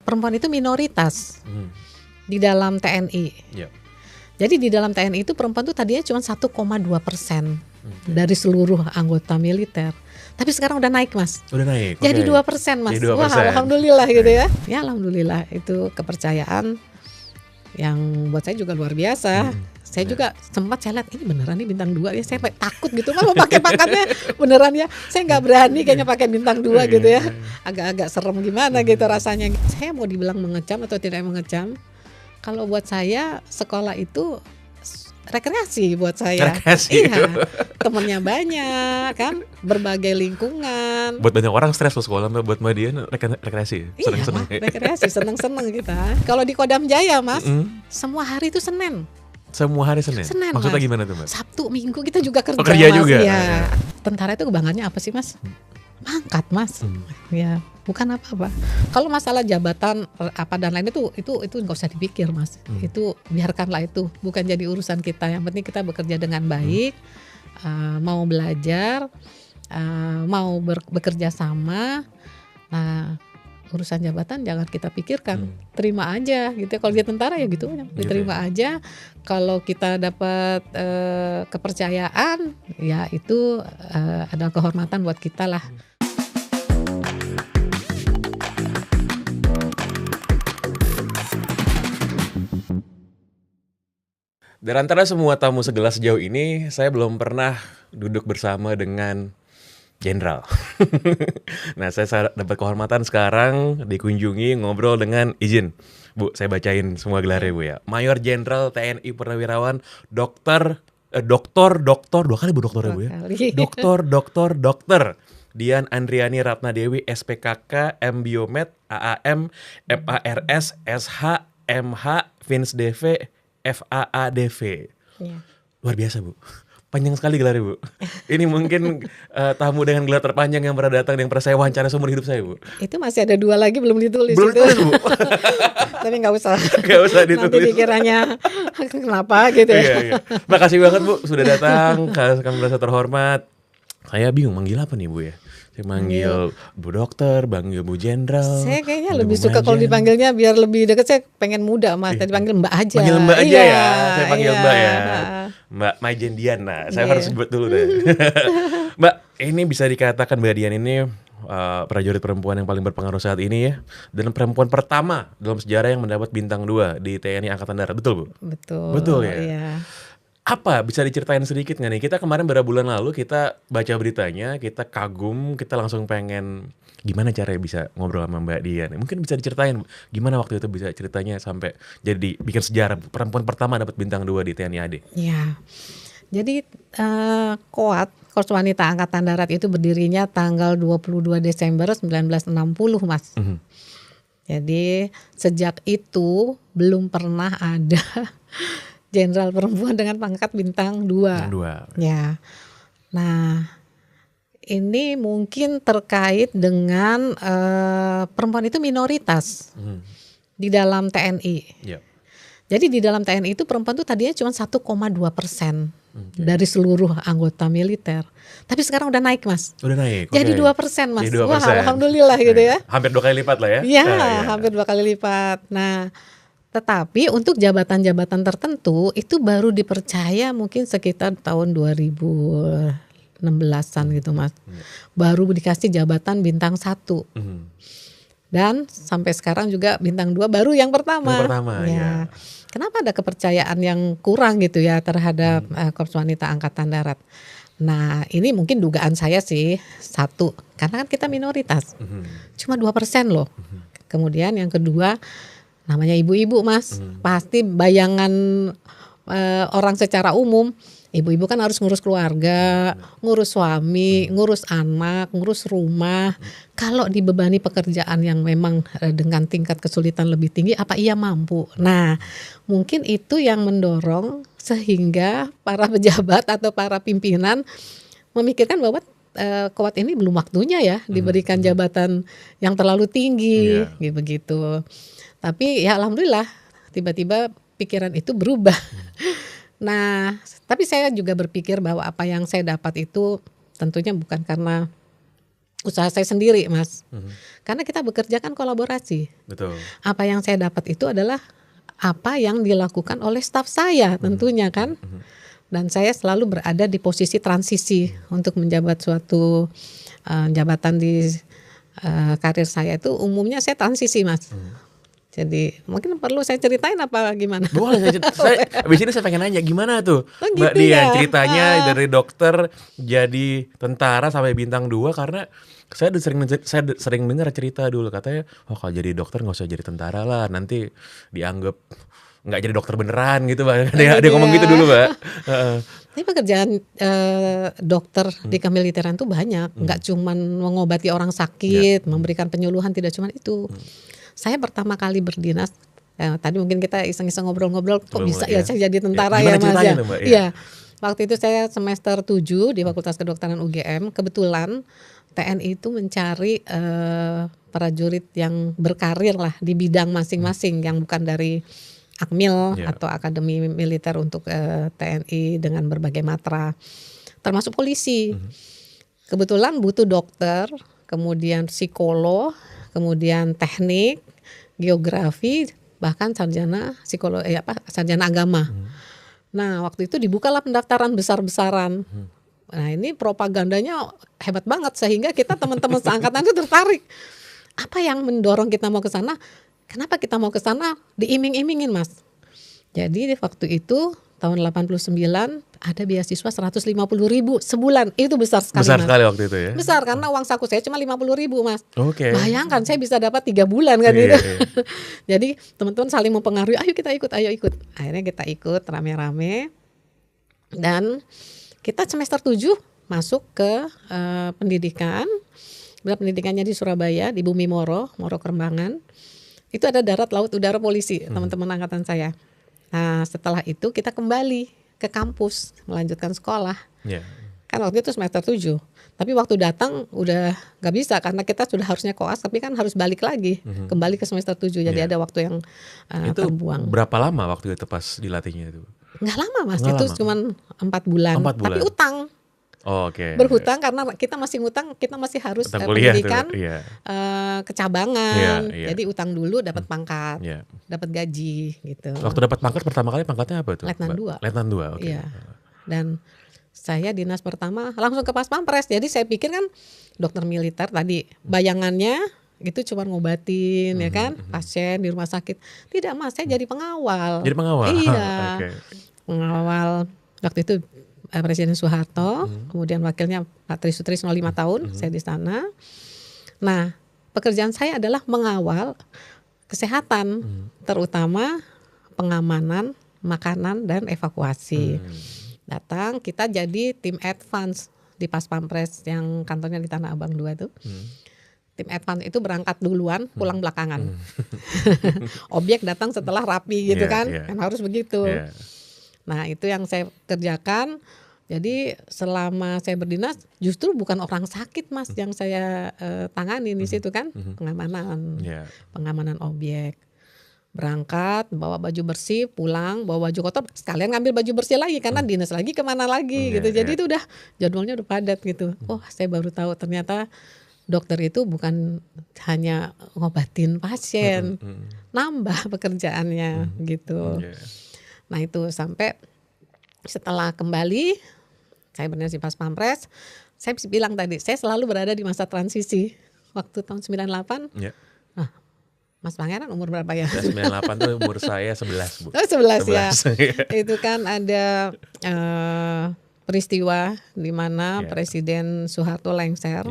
perempuan itu minoritas di dalam TNI. Yep. Jadi di dalam TNI itu perempuan itu tadinya cuma 1,2% dari seluruh anggota militer. Tapi sekarang udah naik, Mas. Udah naik. Jadi oke. 2%, Mas. Jadi 2%. Wah, alhamdulillah gitu ya. Ya alhamdulillah, itu kepercayaan yang buat saya juga luar biasa. Saya juga sempat saya lihat ini beneran nih bintang 2 ya. Saya takut gitu kalau pakai pangkatnya beneran ya. Saya nggak berani kayaknya pakai bintang 2 gitu ya. Agak-agak serem gimana gitu rasanya. Saya mau dibilang mengecam atau tidak mengecam. Kalau buat saya sekolah itu rekreasi buat saya. Rekreasi. Iya, temennya banyak kan, berbagai lingkungan. Buat banyak orang stres loh sekolah, buat Mbak Dian rekreasi. Seneng-seneng. Iya, rekreasi, seneng-seneng kita. Kalau di Kodam Jaya, Mas, semua hari itu Senin. Semua hari Senin? Maksudnya Mas. gimana tuh, Mas? Sabtu, Minggu kita juga kerja, kerja Mas. juga? Ya. Tentara itu kebanggaannya apa sih, Mas? Mangkat, Mas. Ya, bukan apa-apa. Kalau masalah jabatan apa dan lain itu nggak usah dipikir, Mas. Itu biarkanlah itu, bukan jadi urusan kita. Yang penting kita bekerja dengan baik, mau belajar, mau bekerja sama. Nah, urusan jabatan jangan kita pikirkan, terima aja gitu. Kalau dia tentara ya gitu, diterima aja. Kalau kita dapat kepercayaan, ya itu adalah kehormatan buat kita lah. Dari antara semua tamu segelas sejauh ini, saya belum pernah duduk bersama dengan jenderal. Nah, saya dapat kehormatan sekarang dikunjungi ngobrol dengan izin. Bu, saya bacain semua gelarnya, Bu ya. Mayor Jenderal TNI Purnawirawan Doktor 2 kali Bu doktornya, Bu ya. Doktor Dian Andriani Ratnadewi SPKK M.Biomed AAM MARS SH MH Fins DV FAADV. Ya. Luar biasa, Bu. Panjang sekali gelarnya, Bu. Ini mungkin tamu dengan gelar terpanjang yang pernah datang, yang pernah saya wawancara seumur hidup saya, Bu. Itu masih ada 2 lagi belum ditulis. Belum ditulis, Bu. Tapi nggak usah. Nggak usah ditulis. Nanti dikiranya kenapa gitu ya. Iya. Makasih banget, Bu, sudah datang. Kami merasa terhormat. Saya bingung manggil apa nih, Bu ya. Saya manggil Bu Dokter, manggil Bu Jenderal. Saya kayaknya lebih suka kalau dipanggilnya biar lebih dekat. Saya pengen muda, Mas. Tadi panggil Mbak aja. Panggil Mbak aja ya. Saya panggil Mbak ya. Mbak Majen Diana. Saya harus sebut dulu deh. Mbak, ini bisa dikatakan Mbak Dian ini prajurit perempuan yang paling berpengaruh saat ini ya. Dan perempuan pertama dalam sejarah yang mendapat bintang 2 di TNI Angkatan Darat. Betul, Bu? Betul ya. Iya. Apa bisa diceritain sedikit nggak nih? Kita kemarin beberapa bulan lalu kita baca beritanya, kita kagum, kita langsung pengen gimana caranya bisa ngobrol sama Mbak Dian. Mungkin bisa diceritain gimana waktu itu bisa ceritanya sampai jadi bikin sejarah perempuan pertama dapat bintang 2 di TNI AD. Iya. Jadi Korps Wanita Angkatan Darat itu berdirinya tanggal 22 Desember 1960, Mas. Jadi sejak itu belum pernah ada jenderal perempuan dengan pangkat bintang 2. Ya. Nah, ini mungkin terkait dengan perempuan itu minoritas di dalam TNI. Yep. Jadi di dalam TNI itu perempuan itu tadinya cuma 1,2% dari seluruh anggota militer. Tapi sekarang udah naik, Mas. Udah naik. Jadi 2%, Mas. Jadi 2%. Wah, alhamdulillah gitu ya. Hampir 2 kali lipat lah ya. Iya, hampir 2 kali lipat. Nah, tetapi untuk jabatan-jabatan tertentu itu baru dipercaya mungkin sekitar tahun 2016-an gitu, Mas. Baru dikasih jabatan bintang 1. Dan sampai sekarang juga bintang 2 baru yang pertama. Ya. Kenapa ada kepercayaan yang kurang gitu ya terhadap Korps Wanita Angkatan Darat? Nah, ini mungkin dugaan saya sih, 1, karena kan kita minoritas. Cuma 2% loh. Kemudian yang kedua, namanya ibu-ibu, Mas. Pasti bayangan orang secara umum, ibu-ibu kan harus ngurus keluarga, ngurus suami, ngurus anak, ngurus rumah. Kalau dibebani pekerjaan yang memang dengan tingkat kesulitan lebih tinggi, apa ia mampu? Nah, mungkin itu yang mendorong sehingga para pejabat atau para pimpinan memikirkan bahwa Kuat ini belum waktunya ya diberikan jabatan yang terlalu tinggi, begitu. Tapi ya alhamdulillah tiba-tiba pikiran itu berubah. Nah, tapi saya juga berpikir bahwa apa yang saya dapat itu tentunya bukan karena usaha saya sendiri, Mas. Karena kita bekerja kan kolaborasi. Betul. Apa yang saya dapat itu adalah apa yang dilakukan oleh staf saya tentunya kan. Dan saya selalu berada di posisi transisi untuk menjabat suatu jabatan di karir saya itu umumnya saya transisi, Mas. Jadi mungkin perlu saya ceritain apa gimana? Boleh, abis ini saya pengen nanya gimana tuh gitu Mbak Dian ya? ceritanya dari dokter jadi tentara sampai bintang 2, karena saya sering dengar cerita dulu katanya, kalau jadi dokter nggak usah jadi tentara lah, nanti dianggap nggak jadi dokter beneran gitu, Mbak. Ada ngomong gitu dulu, Mbak. Tapi pekerjaan dokter di kemiliteran tuh banyak, nggak cuman mengobati orang sakit, memberikan penyuluhan, tidak cuman itu. Saya pertama kali berdinas, tadi mungkin kita iseng-iseng ngobrol-ngobrol, kok bisa ya saya jadi tentara ya, Mas ya. Iya. Waktu itu saya semester 7 di Fakultas Kedokteran UGM, kebetulan TNI itu mencari prajurit yang berkarir lah di bidang masing-masing, yang bukan dari Akmil atau Akademi Militer untuk TNI dengan berbagai matra, termasuk polisi. Kebetulan butuh dokter, kemudian psikolog, kemudian teknik, geografi, bahkan sarjana sarjana agama. Nah, waktu itu dibukalah pendaftaran besar-besaran. Nah, ini propagandanya hebat banget sehingga kita teman-teman seangkatan itu tertarik. Apa yang mendorong kita mau ke sana? Kenapa kita mau ke sana? Diiming-imingin, Mas. Jadi waktu itu tahun 89 ada beasiswa 150.000 sebulan. Itu besar sekali, Besar Mas. sekali waktu itu ya. Besar karena uang saku saya cuma 50.000, Mas. Oke. Bayangkan saya bisa dapat 3 bulan kan gitu. Jadi teman-teman saling mempengaruhi, ayo kita ikut, ayo ikut. Akhirnya kita ikut rame-rame. Dan kita semester 7 masuk ke pendidikan. Pendidikannya di Surabaya, di Bumi Moro Kerembangan. Itu ada darat, laut, udara, polisi, teman-teman angkatan saya. Nah, setelah itu kita kembali ke kampus melanjutkan sekolah. Kan waktu itu semester 7. Tapi waktu datang udah gak bisa karena kita sudah harusnya koas, tapi kan harus balik lagi kembali ke semester 7. Jadi ada waktu yang itu terbuang. Berapa lama waktu itu pas dilatihnya itu? Nggak lama, Mas. Itu cuma 4 bulan. Tapi utang. Berhutang karena kita masih ngutang, kita masih harus pendidikan kecabangan. Jadi utang dulu dapat pangkat, dapat gaji gitu. Waktu dapat pangkat pertama kali pangkatnya apa tuh? Letnan 2. Letnan 2, oke. Iya. Dan saya dinas pertama langsung ke Pas Pampres. Jadi saya pikir kan dokter militer tadi bayangannya itu cuma ngobatin ya kan pasien di rumah sakit. Tidak, Mas, saya jadi pengawal. Jadi pengawal. Iya. Pengawal waktu itu Presiden Soeharto, kemudian wakilnya Pak Tri Sutrisno 5 tahun, saya di sana. Nah, pekerjaan saya adalah mengawal kesehatan, terutama pengamanan, makanan, dan evakuasi. Datang, kita jadi tim advance di Pas Pampres yang kantornya di Tanah Abang 2 itu. Tim advance itu berangkat duluan, pulang belakangan. Objek datang setelah rapi gitu kan harus begitu. Nah, itu yang saya kerjakan. Jadi selama saya berdinas justru bukan orang sakit, Mas, yang saya tangani di situ kan, pengamanan objek. Berangkat, bawa baju bersih, pulang, bawa baju kotor, sekalian ngambil baju bersih lagi karena dinas lagi kemana lagi gitu. Jadi itu udah jadwalnya udah padat gitu. Oh, saya baru tahu ternyata dokter itu bukan hanya ngobatin pasien, nambah pekerjaannya gitu. Nah, itu sampai setelah kembali saya berdinas di Pas Pampres, saya bisa bilang tadi, saya selalu berada di masa transisi. Waktu tahun 98, nah, Mas Pangeran umur berapa ya? 98 tuh umur saya 11, Bu. Oh, 11 ya. Itu kan ada peristiwa di mana Presiden Soeharto lengser.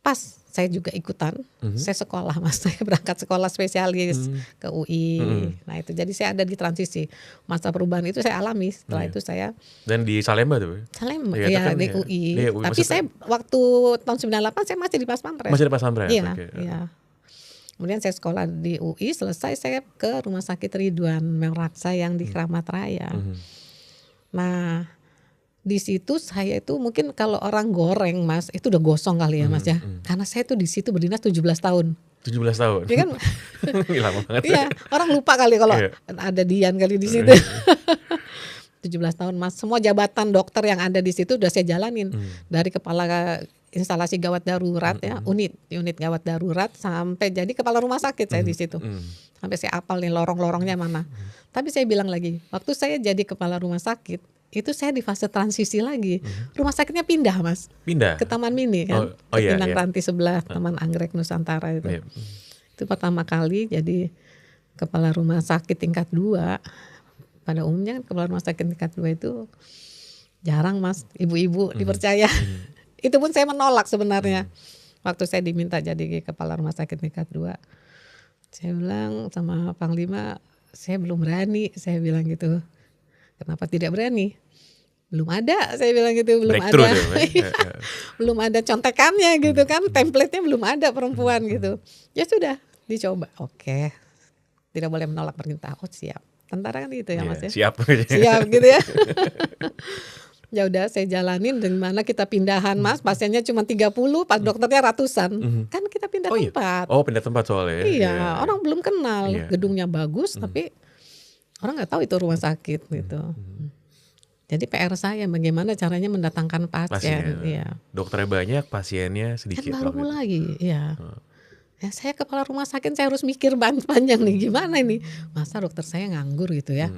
Pas saya juga ikutan, saya sekolah, Mas, saya berangkat sekolah spesialis ke UI. Nah, itu jadi saya ada di transisi. Masa perubahan itu saya alami. Setelah itu saya dan di Salemba tuh. Salemba di UI. Tapi saya waktu tahun 98 saya masih di Pas Pampres. Masih di Pas Pampres. Iya. Kemudian saya sekolah di UI, selesai saya ke Rumah Sakit Ridwan Meraksa yang di Keramat Raya. Nah, di situ saya itu mungkin kalau orang goreng, Mas, itu udah gosong kali ya, Mas ya. Karena saya tuh di situ berdinas 17 tahun. 17 tahun. Iya kan? Lama banget. Iya, orang lupa kali kalau ada Dian kali di situ. 17 tahun, Mas. Semua jabatan dokter yang ada di situ udah saya jalanin. Dari kepala instalasi gawat darurat ya, unit gawat darurat, sampai jadi kepala rumah sakit saya di situ. Sampai saya apal nih lorong-lorongnya mana. Tapi saya bilang lagi, waktu saya jadi kepala rumah sakit, itu saya di fase transisi lagi. Rumah sakitnya pindah, Mas. Pindah Ke Taman Mini kan. Ke Pinang Ranti sebelah Taman Anggrek Nusantara itu. Itu pertama kali jadi kepala rumah sakit tingkat 2. Pada umumnya kepala rumah sakit tingkat 2 itu jarang, Mas, ibu-ibu dipercaya. Itu pun saya menolak sebenarnya. Waktu saya diminta jadi kepala rumah sakit tingkat 2. Saya bilang sama Panglima, saya belum berani, saya bilang gitu. Kenapa tidak berani? Belum ada, saya bilang gitu, belum ada. Belum ada contekannya gitu kan, template-nya belum ada perempuan gitu. Ya sudah, dicoba. Oke. Tidak boleh menolak perintah. Oh, siap. Tentara kan gitu ya, Mas ya. Siap. Siap gitu ya. Ya udah saya jalanin, dengan mana kita pindahan, Mas, pasiennya cuma 30, pas dokternya ratusan. Kan kita pindah tempat. Oh, pindah tempat soalnya. Iya, orang belum kenal. Gedungnya bagus tapi orang nggak tahu itu rumah sakit gitu. Jadi PR saya bagaimana caranya mendatangkan pasien. Iya. Dokternya banyak, pasiennya sedikit. Kan baru mulai, iya. Ya saya kepala rumah sakit, saya harus mikir panjang nih, gimana ini. Masa dokter saya nganggur gitu ya.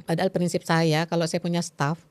Padahal prinsip saya, kalau saya punya staff,